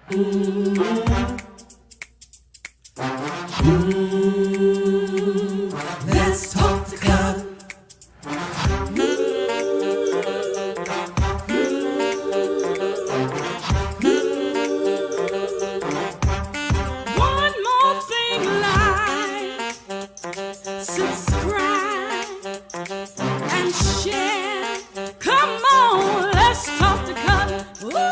Let's talk to God. One more thing, like, subscribe, and share. Come on, let's talk to God. Woo!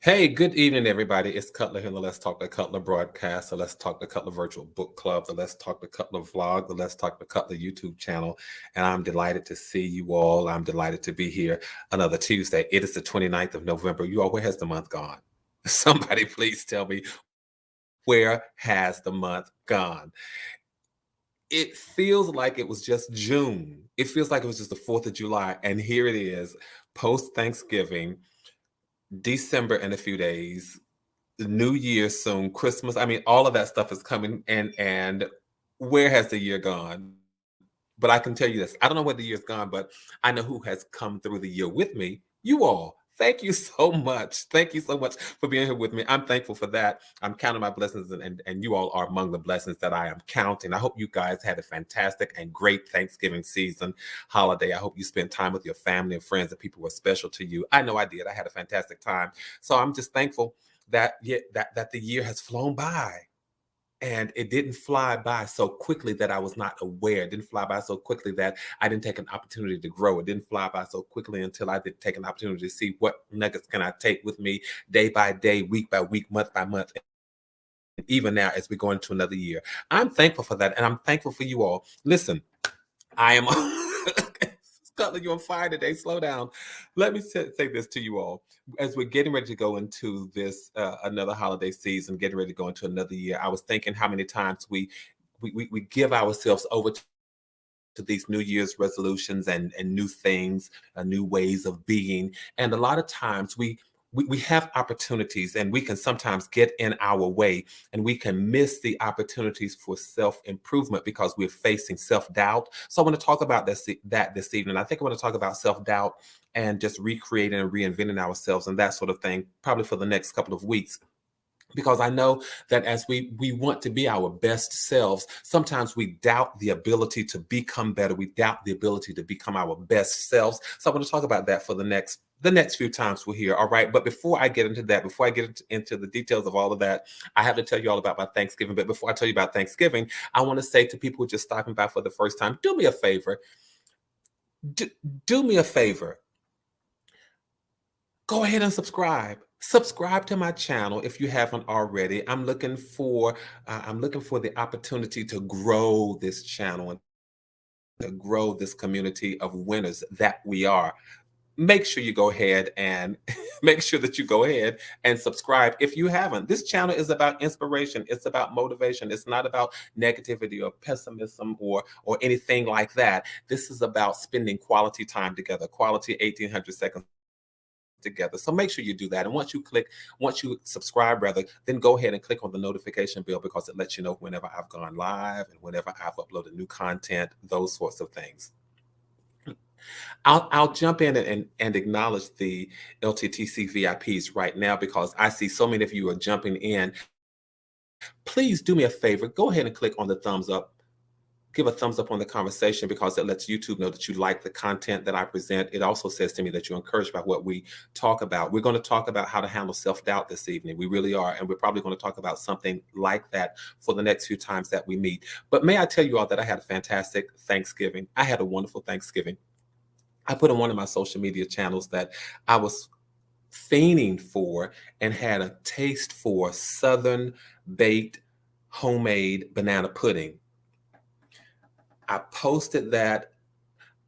Hey, good evening, everybody. It's Cutler here, the Let's Talk to Cutler broadcast, the Let's Talk to Cutler virtual book club, the Let's Talk to Cutler vlog, the Let's Talk to Cutler YouTube channel. And I'm delighted to see you all. I'm delighted to be here another Tuesday. It is the 29th of November. You all, where has the month gone? Somebody please tell me, where has the month gone? It feels like it was just June. It feels like it was just the 4th of July. And here it is, post-Thanksgiving, December in a few days, the New Year soon, Christmas. I mean, all of that stuff is coming. And where has the year gone? But I can tell you this, I don't know where the year's gone, but I know who has come through the year with me. You all. Thank you so much. Thank you so much for being here with me. I'm thankful for that. I'm counting my blessings, and you all are among the blessings that I am counting. I hope you guys had a fantastic and great Thanksgiving season holiday. I hope you spent time with your family and friends and people who are special to you. I know I did. I had a fantastic time. So I'm just thankful that the year has flown by. And it didn't fly by so quickly that I was not aware. It didn't fly by so quickly that I didn't take an opportunity to grow. It didn't fly by so quickly until I did take an opportunity to see what nuggets can I take with me day by day, week by week, month by month, and even now as we go into another year. I'm thankful for that, and I'm thankful for you all. Listen, I am... Cutler, you're on fire today. Slow down. Let me say this to you all. As we're getting ready to go into this another holiday season, getting ready to go into another year, I was thinking how many times we give ourselves over to these New Year's resolutions and new things, new ways of being. And a lot of times we have opportunities, and we can sometimes get in our way, and we can miss the opportunities for self-improvement because we're facing self-doubt. So I want to talk about that this evening. I think I want to talk about self-doubt and just recreating and reinventing ourselves and that sort of thing, probably for the next couple of weeks. Because I know that as we want to be our best selves, sometimes we doubt the ability to become better. We doubt the ability to become our best selves. So I want to talk about that for the next few times we're here. All right. But before I get into that, before I get into the details of all of that, I have to tell you all about my Thanksgiving. But before I tell you about Thanksgiving, I want to say to people who are just stopping by for the first time, do me a favor. Do me a favor. Go ahead and subscribe. Subscribe to my channel if you haven't already. I'm looking for the opportunity to grow this channel and to grow this community of winners that we are. Make sure you go ahead and make sure that you go ahead and subscribe if you haven't. This channel is about inspiration. It's about motivation. It's not about negativity or pessimism or anything like that. This is about spending quality time together, quality 1800 seconds together. So make sure you do that. And once you subscribe rather, then go ahead and click on the notification bell, because it lets you know whenever I've gone live and whenever I've uploaded new content, those sorts of things. I'll jump in and acknowledge the LTTC VIPs right now, because I see so many of you are jumping in. Please do me a favor. Go ahead and click on the thumbs up. Give a thumbs up on the conversation, because it lets YouTube know that you like the content that I present. It also says to me that you're encouraged by what we talk about. We're going to talk about how to handle self-doubt this evening. We really are. And we're probably going to talk about something like that for the next few times that we meet. But may I tell you all that I had a fantastic Thanksgiving. I had a wonderful Thanksgiving. I put on one of my social media channels that I was fiending for and had a taste for Southern baked homemade banana pudding. I posted that.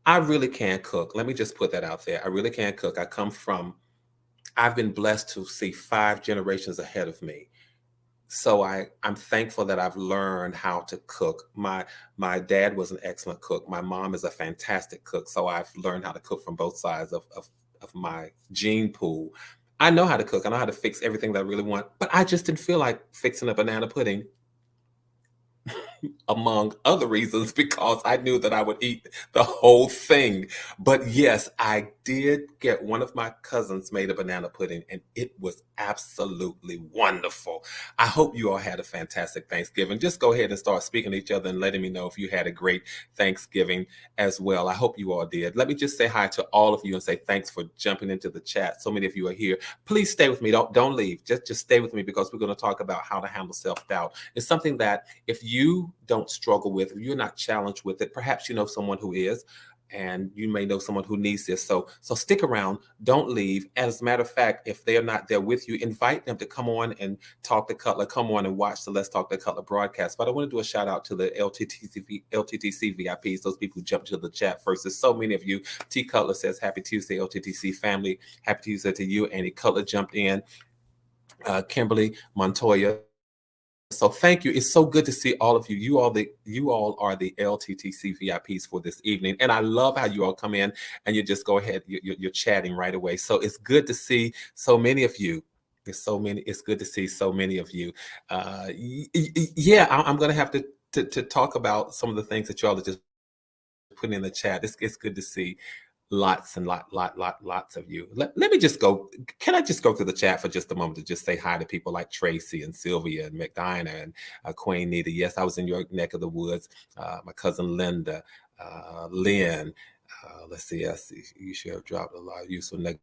I really can cook. Let me just put that out there. I really can cook. I've been blessed to see 5 generations ahead of me. So I'm thankful that I've learned how to cook. My dad was an excellent cook. My mom is a fantastic cook. So I've learned how to cook from both sides of my gene pool. I know how to cook. I know how to fix everything that I really want, but I just didn't feel like fixing a banana pudding. among other reasons, because I knew that I would eat the whole thing. But yes, I did get one of my cousins made a banana pudding, and it was absolutely wonderful. I hope you all had a fantastic Thanksgiving. Just go ahead and start speaking to each other and letting me know if you had a great Thanksgiving as well. I hope you all did. Let me just say hi to all of you and say thanks for jumping into the chat. So many of you are here. Please stay with me. Don't leave. Just stay with me, because we're going to talk about how to handle self-doubt. It's something that if you don't struggle with, if you're not challenged with it, perhaps you know someone who is, and you may know someone who needs this. So stick around, don't leave. As a matter of fact, if they're not there with you, invite them to come on and talk to Cutler, come on and watch the Let's Talk to Cutler broadcast. But I want to do a shout out to the LTTC VIPs, those people who jumped to the chat first. There's so many of you. T Cutler says, happy Tuesday, LTTC family. Happy Tuesday to you. Annie Cutler jumped in. Kimberly Montoya. So thank you. It's so good to see all of you. You all are the LTTC VIPs for this evening, and I love how you all come in and you just go ahead. You're chatting right away. So it's good to see so many of you. There's so many. It's good to see so many of you. Yeah, I'm going to have to talk about some of the things that y'all are just putting in the chat. It's good to see lots and lots of you. Let me just go. Can I just go through the chat for just a moment to just say hi to people like Tracy and Sylvia and McDina and Queen Nita? Yes, I was in your neck of the woods. My cousin Linda, Lynn. Let's see. I see you should have dropped a lot of useful nuggets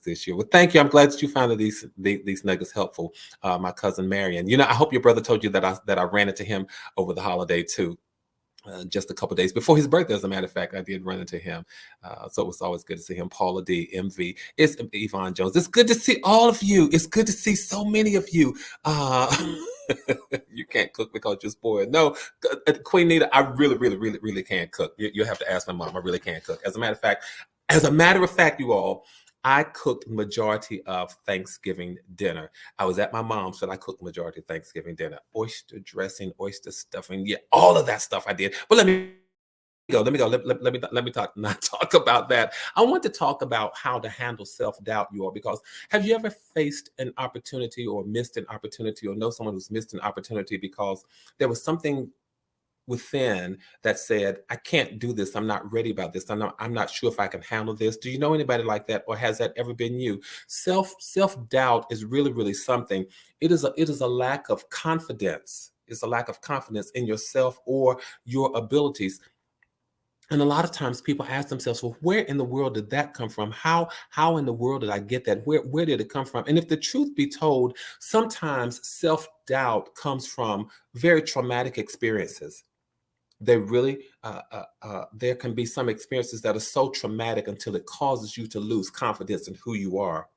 this year. Well, thank you. I'm glad that you found these nuggets helpful. My cousin Marion. You know, I hope your brother told you that I ran into him over the holiday too. Just a couple days before his birthday, as a matter of fact, I did run into him. So it was always good to see him. Paula D, MV, it's Yvonne Jones. It's good to see all of you. It's good to see so many of you. You can't cook because you're spoiled. No, Queen Nita, I really can't cook. You'll have to ask my mom. I really can't cook. As a matter of fact, you all, I cooked majority of Thanksgiving dinner. I was at my mom's, and I cooked majority of Thanksgiving dinner. Oyster dressing, oyster stuffing, yeah, all of that stuff I did. But let me go. Let me not talk about that. I want to talk about how to handle self-doubt, you all, because have you ever faced an opportunity or missed an opportunity, or know someone who's missed an opportunity because there was something within that said, I can't do this. I'm not ready about this. I'm not sure if I can handle this. Do you know anybody like that? Or has that ever been you? Self-doubt is really something. It is a lack of confidence. It's a lack of confidence in yourself or your abilities. And a lot of times people ask themselves, well, where in the world did that come from? How in the world did I get that? Where did it come from? And if the truth be told, sometimes self-doubt comes from very traumatic experiences. They really, there can be some experiences that are so traumatic until it causes you to lose confidence in who you are.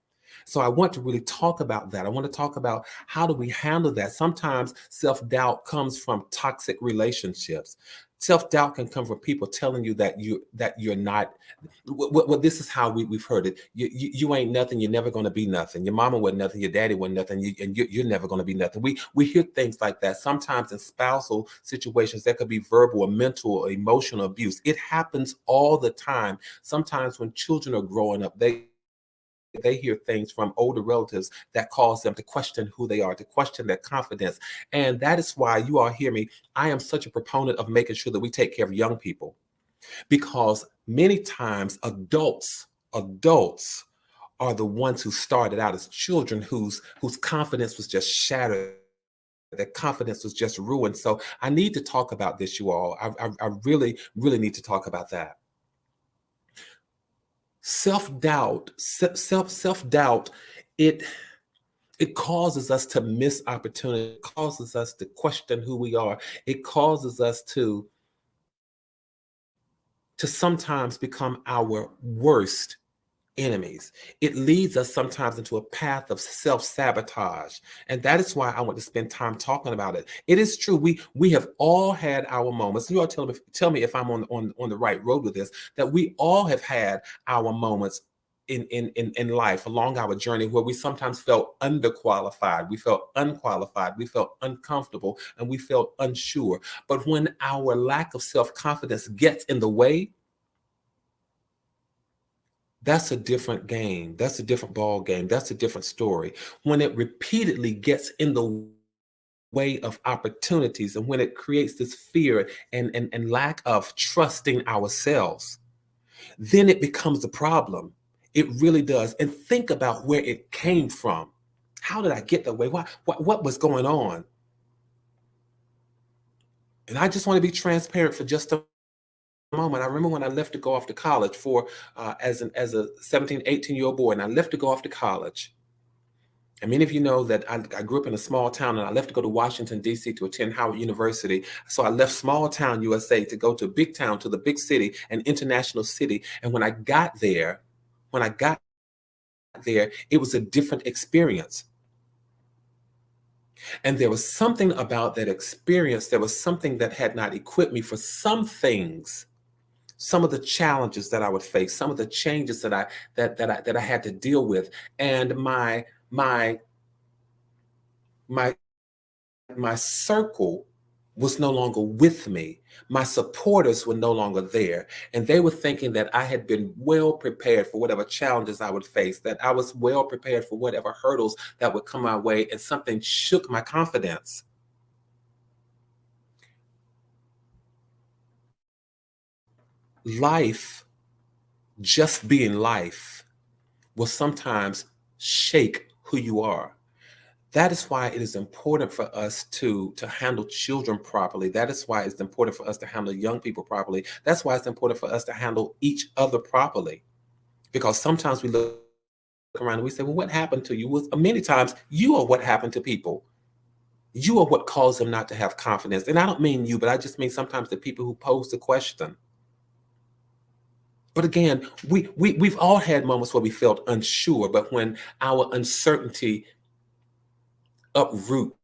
So I want to really talk about that. I want to talk about how do we handle that. Sometimes self-doubt comes from toxic relationships. Self-doubt can come from people telling you that you're not. Well, this is how we've heard it. You ain't nothing. You're never going to be nothing. Your mama wasn't nothing. Your daddy wasn't nothing. And you're never going to be nothing. We hear things like that. Sometimes in spousal situations, that could be verbal or mental or emotional abuse. It happens all the time. Sometimes when children are growing up, they hear things from older relatives that cause them to question who they are, to question their confidence. And that is why, you all hear me, I am such a proponent of making sure that we take care of young people, because many times adults are the ones who started out as children whose confidence was just shattered. Their confidence was just ruined. So I need to talk about this, you all. I really need to talk about that. Self-doubt, it causes us to miss opportunity. It causes us to question who we are. It causes us to sometimes become our worst enemies. It leads us sometimes into a path of self-sabotage. And that is why I want to spend time talking about it. It is true. We have all had our moments. You all tell me if I'm on the right road with this, that we all have had our moments in life along our journey where we sometimes felt underqualified, we felt unqualified, we felt uncomfortable, and we felt unsure. But when our lack of self-confidence gets in the way, that's a different game. That's a different ball game. That's a different story. When it repeatedly gets in the way of opportunities, and when it creates this fear and lack of trusting ourselves, then it becomes a problem. It really does. And think about where it came from. How did I get that way? What was going on? And I just want to be transparent for just a moment. I remember when I left to go off to college for as a 17, 18-year-old boy, and I left to go off to college. And many of you know that I grew up in a small town, and I left to go to Washington, D.C. to attend Howard University. So I left small town USA to go to big town, to the big city, an international city. And when I got there, it was a different experience. And there was something about that experience. There was something that had not equipped me for some things, some of the challenges that I would face, some of the changes that I had to deal with. And my circle was no longer with me. My supporters were no longer there. And they were thinking that I had been well prepared for whatever challenges I would face, that I was well prepared for whatever hurdles that would come my way, and something shook my confidence. Life, just being life, will sometimes shake who you are. That is why it is important for us to handle children properly. That is why it's important for us to handle young people properly. That's why it's important for us to handle each other properly. Because sometimes we look around and we say, well, what happened to you? Well, many times you are what happened to people. You are what caused them not to have confidence. And I don't mean you, but I just mean sometimes the people who pose the question. But again, we've all had moments where we felt unsure, but when our uncertainty uproots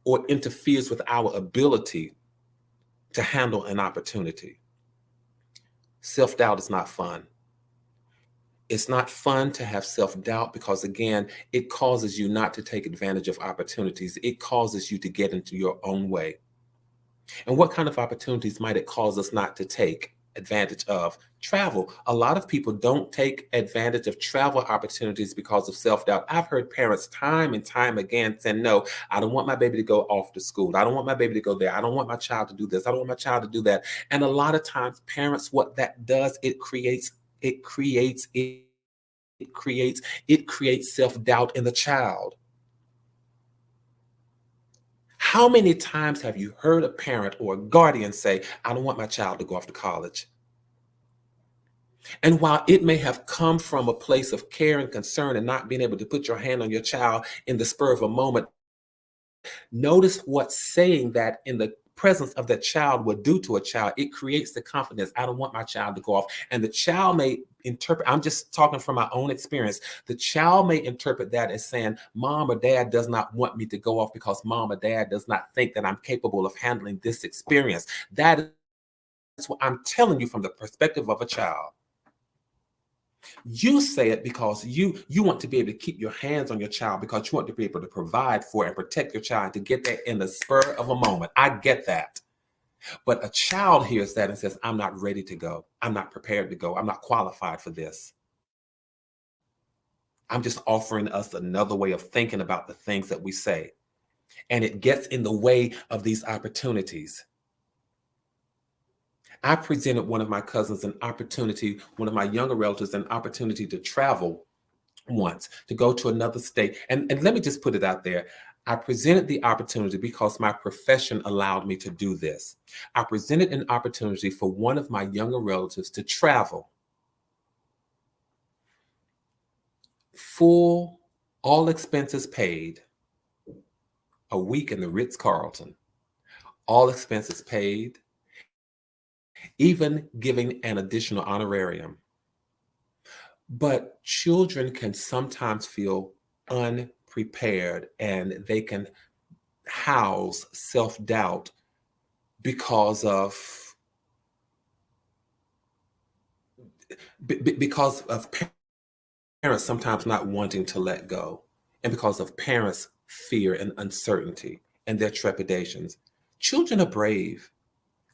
or interferes with our ability to handle an opportunity. Self-doubt is not fun. It's not fun to have self-doubt because, again, it causes you not to take advantage of opportunities. It causes you to get into your own way. And what kind of opportunities might it cause us not to take advantage of? Travel. A lot of people don't take advantage of travel opportunities because of self-doubt. I've heard parents time and time again saying, no, I don't want my baby to go off to school. I don't want my baby to go there. I don't want my child to do this. I don't want my child to do that. And a lot of times parents, what that does, it creates self-doubt in the child. How many times have you heard a parent or a guardian say, I don't want my child to go off to college? And while it may have come from a place of care and concern and not being able to put your hand on your child in the spur of a moment, notice what saying that in the presence of that child would do to a child. It creates the confidence. I don't want my child to go off. And the child may interpret, I'm just talking from my own experience, the child may interpret that as saying, mom or dad does not want me to go off because mom or dad does not think that I'm capable of handling this experience. That is what I'm telling you from the perspective of a child. You say it because you want to be able to keep your hands on your child, because you want to be able to provide for and protect your child, to get that in the spur of a moment. I get that. But a child hears that and says, I'm not ready to go. I'm not prepared to go. I'm not qualified for this. I'm just offering us another way of thinking about the things that we say. And it gets in the way of these opportunities. I presented one of my cousins an opportunity, one of my younger relatives, an opportunity to travel once, to go to another state. And let me just put it out there. I presented the opportunity because my profession allowed me to do this. I presented an opportunity for one of my younger relatives to travel. Full, all expenses paid, a week in the Ritz-Carlton, all expenses paid, even giving an additional honorarium. But children can sometimes feel unprepared, and they can house self-doubt because of parents sometimes not wanting to let go, and because of parents' fear and uncertainty and their trepidations. Children are brave.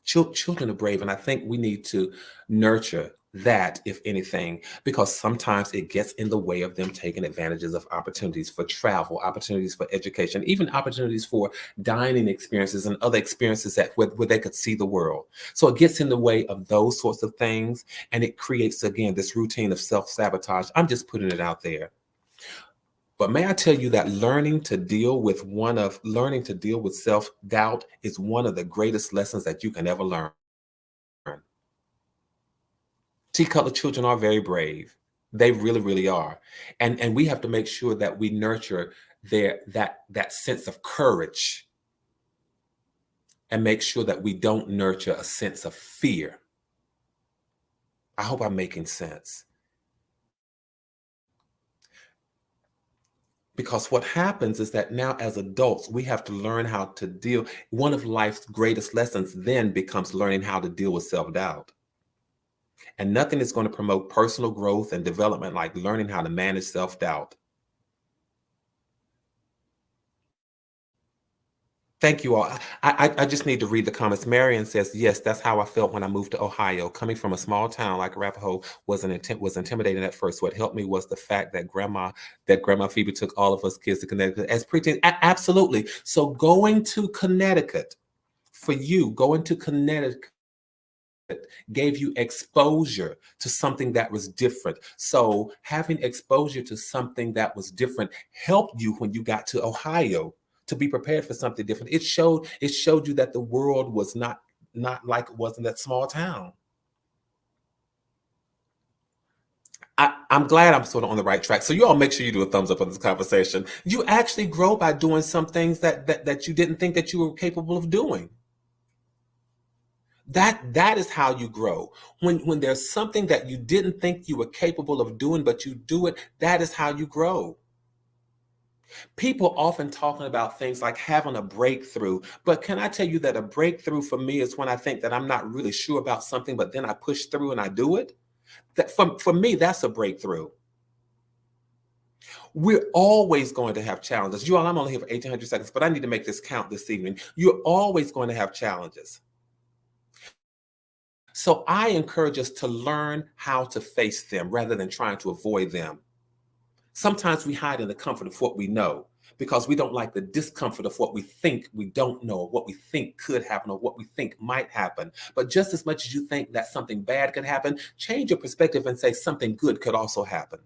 Children are brave, and I think we need to nurture that, if anything, because sometimes it gets in the way of them taking advantages of opportunities for travel, opportunities for education, even opportunities for dining experiences and other experiences where they could see the world. So it gets in the way of those sorts of things, and it creates, again, this routine of self-sabotage. I'm just putting it out there. But may I tell you that learning to deal with self-doubt is one of the greatest lessons that you can ever learn. T. Cutler children are very brave. They really, really are. And we have to make sure that we nurture that sense of courage and make sure that we don't nurture a sense of fear. I hope I'm making sense. Because what happens is that now as adults, we have to learn how to deal. One of life's greatest lessons then becomes learning how to deal with self-doubt. And nothing is going to promote personal growth and development like learning how to manage self-doubt. Thank you all. I just need to read the comments. Marion says, yes, that's how I felt when I moved to Ohio. Coming from a small town like Arapahoe was intimidating at first. What helped me was the fact that Grandma Phoebe took all of us kids to Connecticut as preteens. Absolutely. So going to Connecticut, for you, going to Connecticut gave you exposure to something that was different. So having exposure to something that was different helped you when you got to Ohio to be prepared for something different. It showed you that the world was not like it was in that small town. I'm glad I'm sort of on the right track. So you all make sure you do a thumbs up on this conversation. You actually grow by doing some things that you didn't think that you were capable of doing. That is how you grow. When there's something that you didn't think you were capable of doing, but you do it, that is how you grow. People often talking about things like having a breakthrough, but can I tell you that a breakthrough for me is when I think that I'm not really sure about something, but then I push through and I do it. That for me, that's a breakthrough. We're always going to have challenges. You all, I'm only here for 1,800 seconds, but I need to make this count this evening. You're always going to have challenges. So I encourage us to learn how to face them rather than trying to avoid them. Sometimes we hide in the comfort of what we know because we don't like the discomfort of what we think we don't know, or what we think could happen, or what we think might happen. But just as much as you think that something bad could happen, change your perspective and say something good could also happen.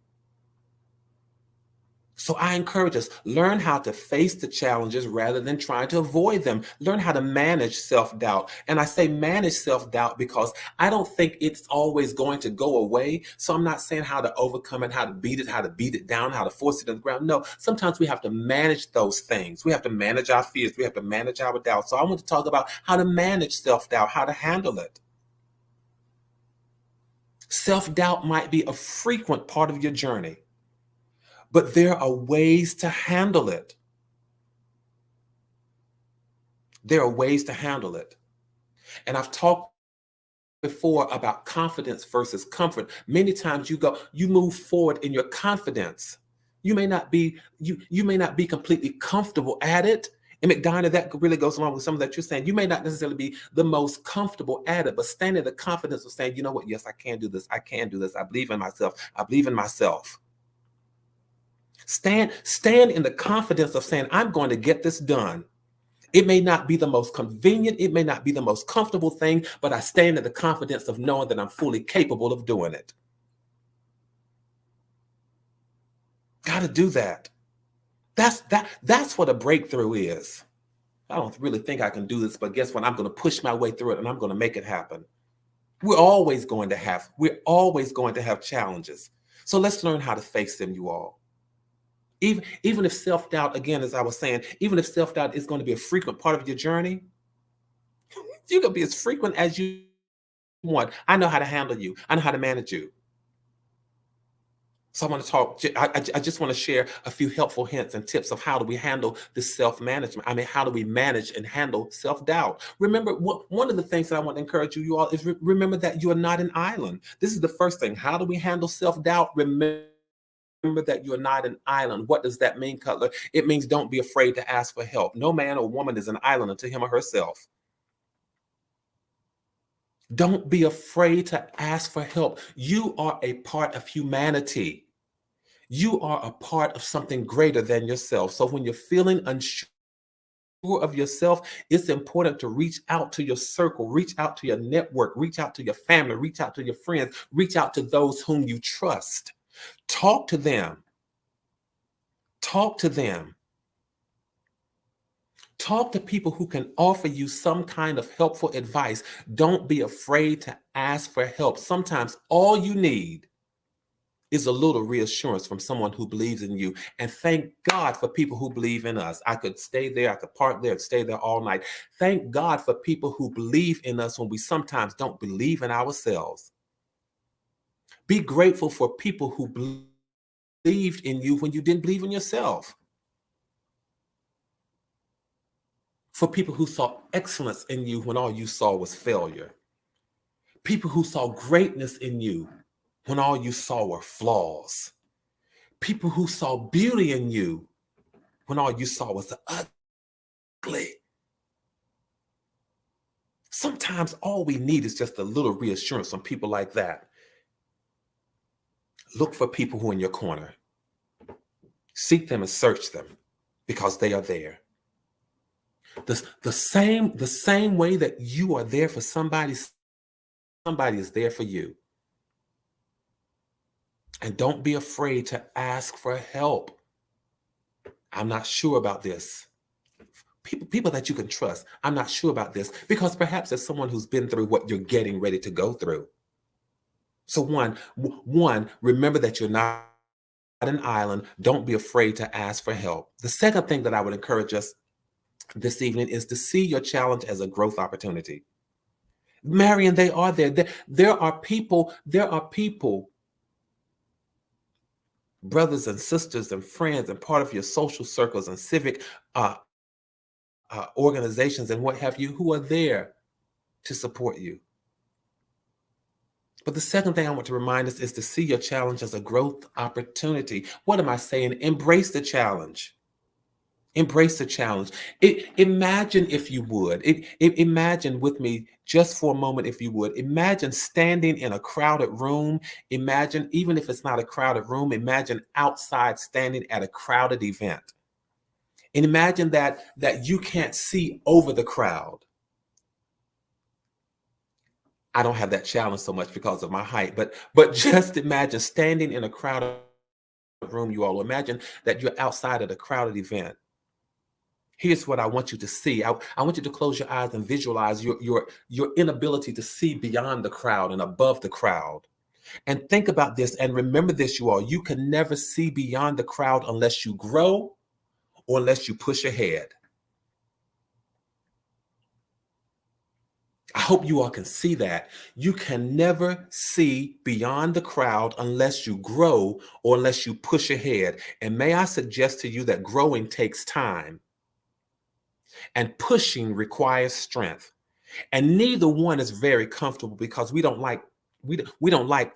So I encourage us, learn how to face the challenges rather than trying to avoid them. Learn how to manage self-doubt. And I say manage self-doubt because I don't think it's always going to go away. So I'm not saying how to overcome it, how to beat it down, how to force it to the ground. No, sometimes we have to manage those things. We have to manage our fears. We have to manage our doubt. So I want to talk about how to manage self-doubt, how to handle it. Self-doubt might be a frequent part of your journey, but there are ways to handle it. There are ways to handle it. And I've talked before about confidence versus comfort. Many times you move forward in your confidence. You may not be completely comfortable at it. And McDonough, that really goes along with some of that you're saying. You may not necessarily be the most comfortable at it, but stand in the confidence of saying, you know what, yes, I can do this. I can do this. I believe in myself. I believe in myself. Stand in the confidence of saying, I'm going to get this done. It may not be the most convenient, it may not be the most comfortable thing, but I stand in the confidence of knowing that I'm fully capable of doing it. Got to do that. That's what a breakthrough is. I don't really think I can do this, but guess what? I'm going to push my way through it and I'm going to make it happen. We're always going to have challenges. So let's learn how to face them, you all. Even if self-doubt, again, as I was saying, even if self-doubt is going to be a frequent part of your journey, you can be as frequent as you want. I know how to handle you. I know how to manage you. So I want to talk, I just want to share a few helpful hints and tips of how do we handle this self-management. I mean, how do we manage and handle self-doubt? Remember, one of the things that I want to encourage you all is remember that you are not an island. This is the first thing. How do we handle self-doubt? Remember that you're not an island. What does that mean, Cutler? It means don't be afraid to ask for help. No man or woman is an island unto him or herself. Don't be afraid to ask for help. You are a part of humanity. You are a part of something greater than yourself. So when you're feeling unsure of yourself, it's important to reach out to your circle, reach out to your network, reach out to your family, reach out to your friends, reach out to those whom you trust. Talk to them. Talk to them. Talk to people who can offer you some kind of helpful advice. Don't be afraid to ask for help. Sometimes all you need is a little reassurance from someone who believes in you. And thank God for people who believe in us. I could stay there, I could park there and stay there all night. Thank God for people who believe in us when we sometimes don't believe in ourselves. Be grateful for people who believed in you when you didn't believe in yourself. For people who saw excellence in you when all you saw was failure. People who saw greatness in you when all you saw were flaws. People who saw beauty in you when all you saw was ugly. Sometimes all we need is just a little reassurance from people like that. Look for people who are in your corner. Seek them and search them because they are there. The same way that you are there for somebody is there for you. And don't be afraid to ask for help. I'm not sure about this. People that you can trust. I'm not sure about this because perhaps there's someone who's been through what you're getting ready to go through. So one, remember that you're not an island. Don't be afraid to ask for help. The second thing that I would encourage us this evening is to see your challenge as a growth opportunity. Marion, they are there. There are people, brothers and sisters and friends and part of your social circles and civic organizations and what have you, who are there to support you. But the second thing I want to remind us is to see your challenge as a growth opportunity. What am I saying? Embrace the challenge. Embrace the challenge. Imagine if you would. Imagine with me just for a moment, if you would. Imagine standing in a crowded room. Imagine, even if it's not a crowded room, imagine outside standing at a crowded event. And imagine that you can't see over the crowd. I don't have that challenge so much because of my height, but just imagine standing in a crowded room, you all. Imagine that you're outside at a crowded event. Here's what I want you to see. I want you to close your eyes and visualize your inability to see beyond the crowd and above the crowd. And think about this and remember this, you all. You can never see beyond the crowd unless you grow or unless you push ahead. I hope you all can see that. You can never see beyond the crowd unless you grow or unless you push ahead. And may I suggest to you that growing takes time and pushing requires strength. And neither one is very comfortable because we don't like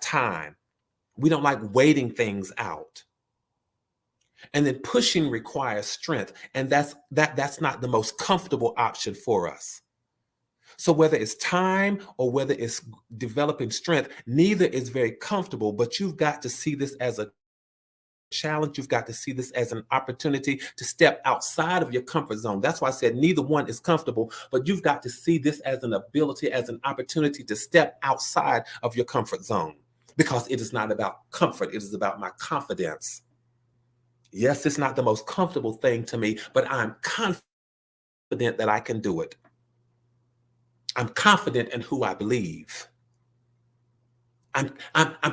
time. We don't like waiting things out. And then pushing requires strength, and that's not the most comfortable option for us. So whether it's time or whether it's developing strength, neither is very comfortable, but you've got to see this as a challenge. You've got to see this as an opportunity to step outside of your comfort zone. That's why I said neither one is comfortable, but you've got to see this as an ability, as an opportunity to step outside of your comfort zone, because it is not about comfort. It is about my confidence. Yes, it's not the most comfortable thing to me, but I'm confident that I can do it. I'm confident in who I believe. I'm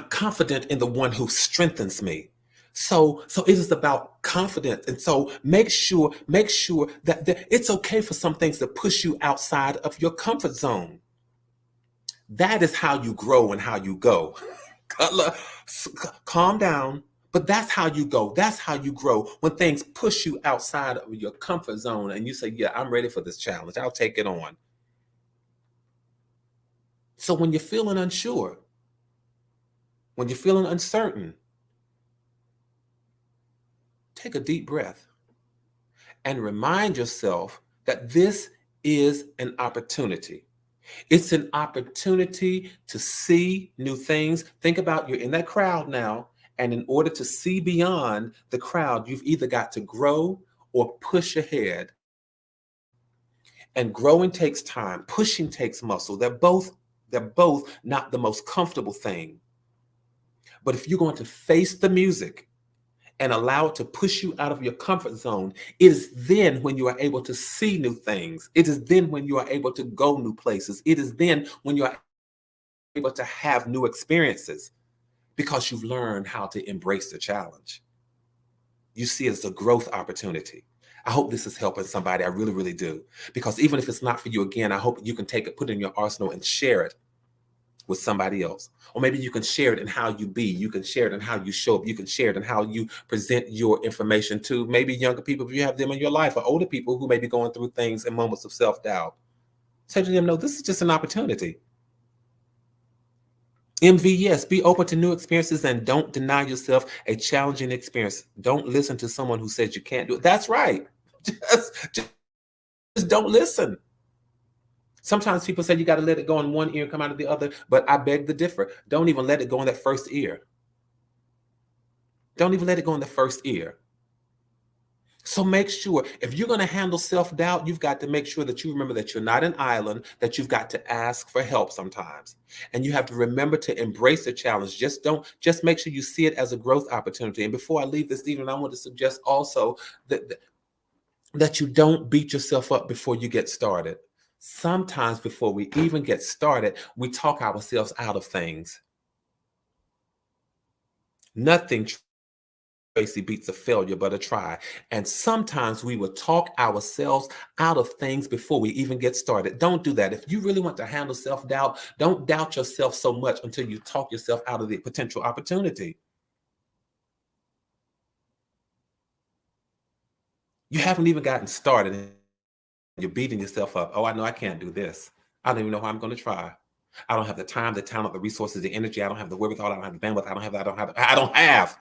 confident in the one who strengthens me. So it is about confidence. And so make sure that it's okay for some things to push you outside of your comfort zone. That is how you grow and how you go. Calm down. But that's how you go. That's how you grow, when things push you outside of your comfort zone and you say, yeah, I'm ready for this challenge. I'll take it on. So when you're feeling unsure, when you're feeling uncertain, take a deep breath and remind yourself that this is an opportunity. It's an opportunity to see new things. Think about, you're in that crowd now, and in order to see beyond the crowd, you've either got to grow or push ahead. And growing takes time, pushing takes muscle. They're both not the most comfortable thing. But if you're going to face the music and allow it to push you out of your comfort zone, it is then when you are able to see new things. It is then when you are able to go new places. It is then when you are able to have new experiences, because you've learned how to embrace the challenge. You see it as a growth opportunity. I hope this is helping somebody. I really, really do. Because even if it's not for you, again, I hope you can take it, put it in your arsenal and share it with somebody else. Or maybe you can share it in how you be. You can share it in how you show up. You can share it in how you present your information to maybe younger people, if you have them in your life, or older people who may be going through things in moments of self-doubt. Say to them, no, this is just an opportunity. MV, yes, be open to new experiences and don't deny yourself a challenging experience. Don't listen to someone who says you can't do it. That's right. Just don't listen. Sometimes people say you got to let it go in one ear and come out of the other, but I beg to differ. Don't even let it go in that first ear. Don't even let it go in the first ear. So make sure, if you're going to handle self-doubt, you've got to make sure that you remember that you're not an island, that you've got to ask for help sometimes. And you have to remember to embrace the challenge. Just make sure you see it as a growth opportunity. And before I leave this evening, I want to suggest also that you don't beat yourself up before you get started. Sometimes before we even get started, we talk ourselves out of things. Nothing, Tracy, beats a failure but a try. And sometimes we will talk ourselves out of things before we even get started. Don't do that. If you really want to handle self-doubt, don't doubt yourself so much until you talk yourself out of the potential opportunity. You haven't even gotten started and you're beating yourself up. Oh, I know I can't do this. I don't even know how I'm going to try. I don't have the time, the talent, the resources, the energy. I don't have the wherewithal. I don't have the bandwidth. I don't have.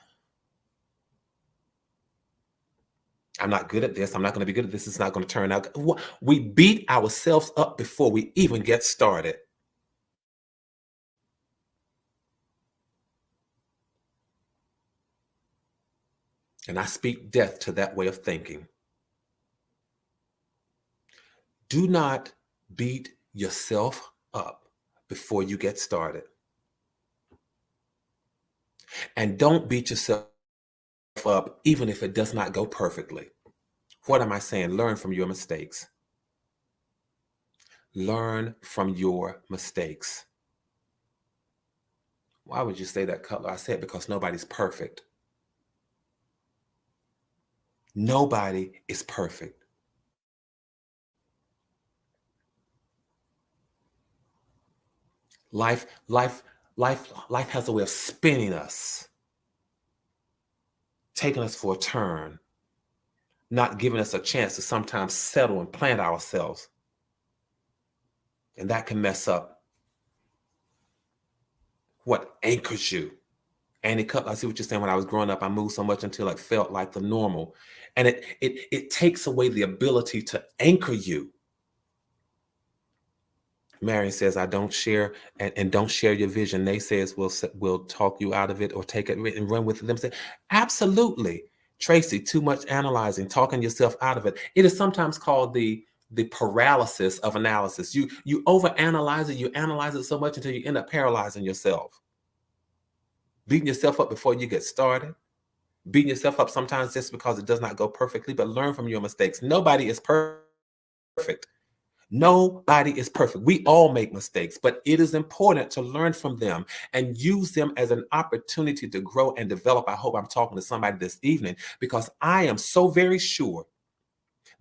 I'm not good at this. I'm not going to be good at this. It's not going to turn out. We beat ourselves up before we even get started. And I speak death to that way of thinking. Do not beat yourself up before you get started. And don't beat yourself up even if it does not go perfectly. What am I saying? Learn from your mistakes. Learn from your mistakes. Why would you say that, Cutler? I say it because nobody's perfect. Nobody is perfect. Life has a way of spinning us, taking us for a turn, not giving us a chance to sometimes settle and plant ourselves. And that can mess up what anchors you. Annie Cutler, I see what you're saying. When I was growing up, I moved so much until it felt like the normal. And it takes away the ability to anchor you. Marion says, I don't share and don't share your vision. Naysayers will talk you out of it or take it and run with them. Say, absolutely. Tracy, too much analyzing, talking yourself out of it. It is sometimes called the paralysis of analysis. You overanalyze it, you analyze it so much until you end up paralyzing yourself. Beating yourself up before you get started. Beating yourself up sometimes just because it does not go perfectly, but learn from your mistakes. Nobody is perfect. Nobody is perfect. We all make mistakes, but it is important to learn from them and use them as an opportunity to grow and develop. I hope I'm talking to somebody this evening, because I am so very sure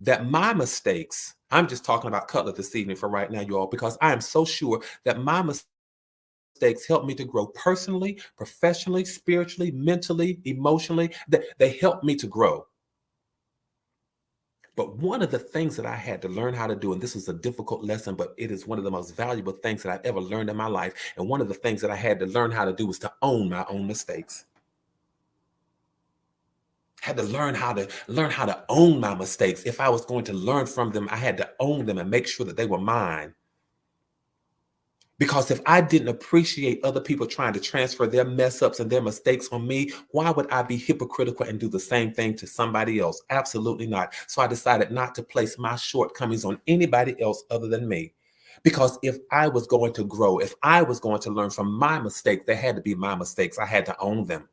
that my mistakes, I'm just talking about Cutler this evening for right now, you all, because I am so sure that my mistakes help me to grow personally, professionally, spiritually, mentally, emotionally. They help me to grow. But one of the things that I had to learn how to do, and this was a difficult lesson, but it is one of the most valuable things that I've ever learned in my life. And one of the things that I had to learn how to do was to own my own mistakes. I had to learn how to own my mistakes. If I was going to learn from them, I had to own them and make sure that they were mine. Because if I didn't appreciate other people trying to transfer their mess ups and their mistakes on me, why would I be hypocritical and do the same thing to somebody else? Absolutely not. So I decided not to place my shortcomings on anybody else other than me. Because if I was going to grow, if I was going to learn from my mistakes, they had to be my mistakes. I had to own them.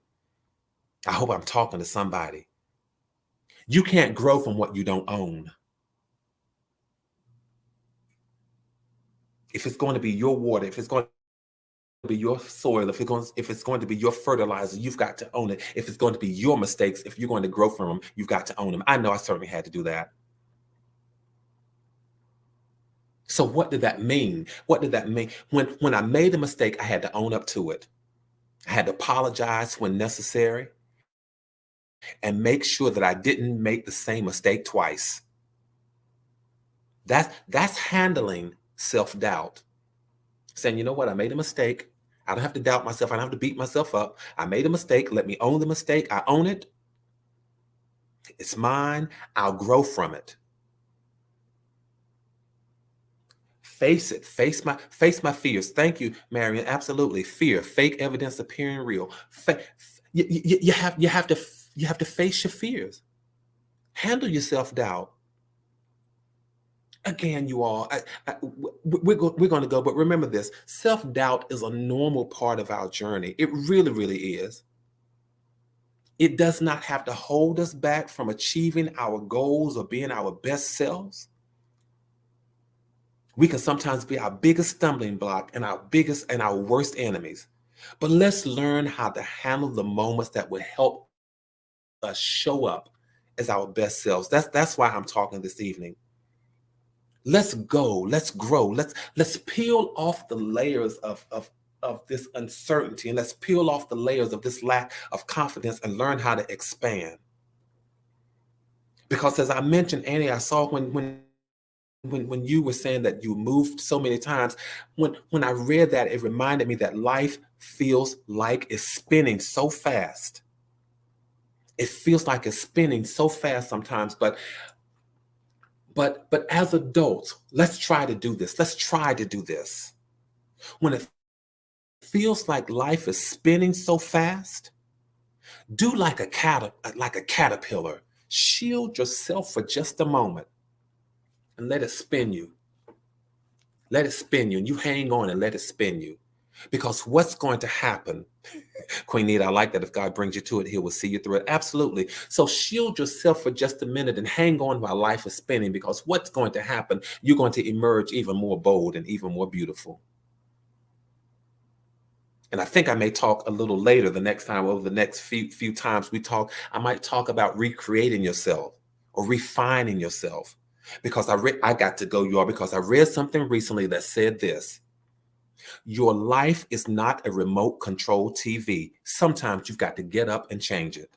I hope I'm talking to somebody. You can't grow from what you don't own. If it's going to be your water, if it's going to be your soil, if it's going to be your fertilizer, you've got to own it. If it's going to be your mistakes, if you're going to grow from them, you've got to own them. I know I certainly had to do that. So what did that mean? What did that mean? When I made a mistake, I had to own up to it. I had to apologize when necessary and make sure that I didn't make the same mistake twice. That's handling self-doubt. Saying, you know what, I made a mistake. I don't have to doubt myself. I don't have to beat myself up. I made a mistake. Let me own the mistake. I own it. It's mine. I'll grow from it. Face it. Face my fears. Thank you, Marion. Absolutely. Fear. Fake evidence appearing real. You have to face your fears. Handle your self-doubt. Again, you all, we're going to go, but remember this, self-doubt is a normal part of our journey. It really, really is. It does not have to hold us back from achieving our goals or being our best selves. We can sometimes be our biggest stumbling block and our worst enemies. But let's learn how to handle the moments that will help us show up as our best selves. That's why I'm talking this evening. Let's go. Let's grow. Let's peel off the layers of this uncertainty, and let's peel off the layers of this lack of confidence and learn how to expand. Because as I mentioned, Annie, I saw when you were saying that you moved so many times, when I read that, it reminded me that life feels like it's spinning so fast. It feels like it's spinning so fast sometimes, but as adults, let's try to do this. Let's try to do this. When it feels like life is spinning so fast, do like a caterpillar. Shield yourself for just a moment and let it spin you. Let it spin you, and you hang on and let it spin you. Because what's going to happen, Queen Nita, I like that. If God brings you to it, he will see you through it. Absolutely. So shield yourself for just a minute and hang on while life is spinning, because what's going to happen, you're going to emerge even more bold and even more beautiful. And I think I may talk a little later the next time, over the next few times we talk, I might talk about recreating yourself or refining yourself. Because I got to go, y'all, because I read something recently that said this. Your life is not a remote control TV. Sometimes you've got to get up and change it.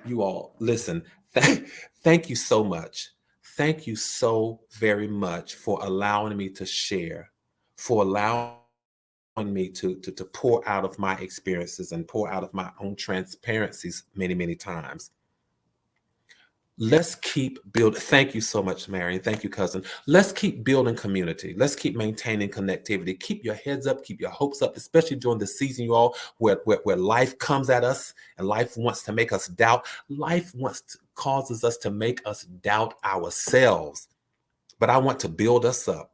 You all, listen, thank you so much. Thank you so very much for allowing me to share, for allowing me to pour out of my experiences and pour out of my own transparencies many, many times. Let's keep building. Thank you so much, Marion. Thank you, cousin. Let's keep building community. Let's keep maintaining connectivity. Keep your heads up. Keep your hopes up, especially during the season, you all, where life comes at us and life wants to make us doubt. Life causes us to make us doubt ourselves. But I want to build us up.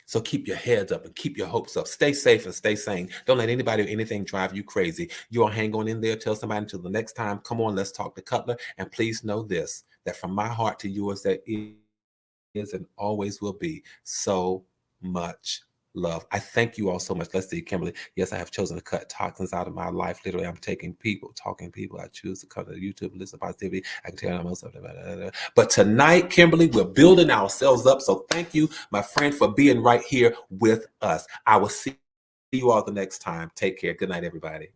So keep your heads up and keep your hopes up. Stay safe and stay sane. Don't let anybody or anything drive you crazy. You all hang on in there. Tell somebody until the next time. Come on, let's talk to Cutler. And please know this, that from my heart to yours, there is and always will be so much love. I thank you all so much. Let's see, Kimberly. Yes, I have chosen to cut toxins out of my life. Literally, I'm talking people. I choose to come to YouTube, listen to positivity. I can tell you most of it. But tonight, Kimberly, we're building ourselves up. So thank you, my friend, for being right here with us. I will see you all the next time. Take care. Good night, everybody.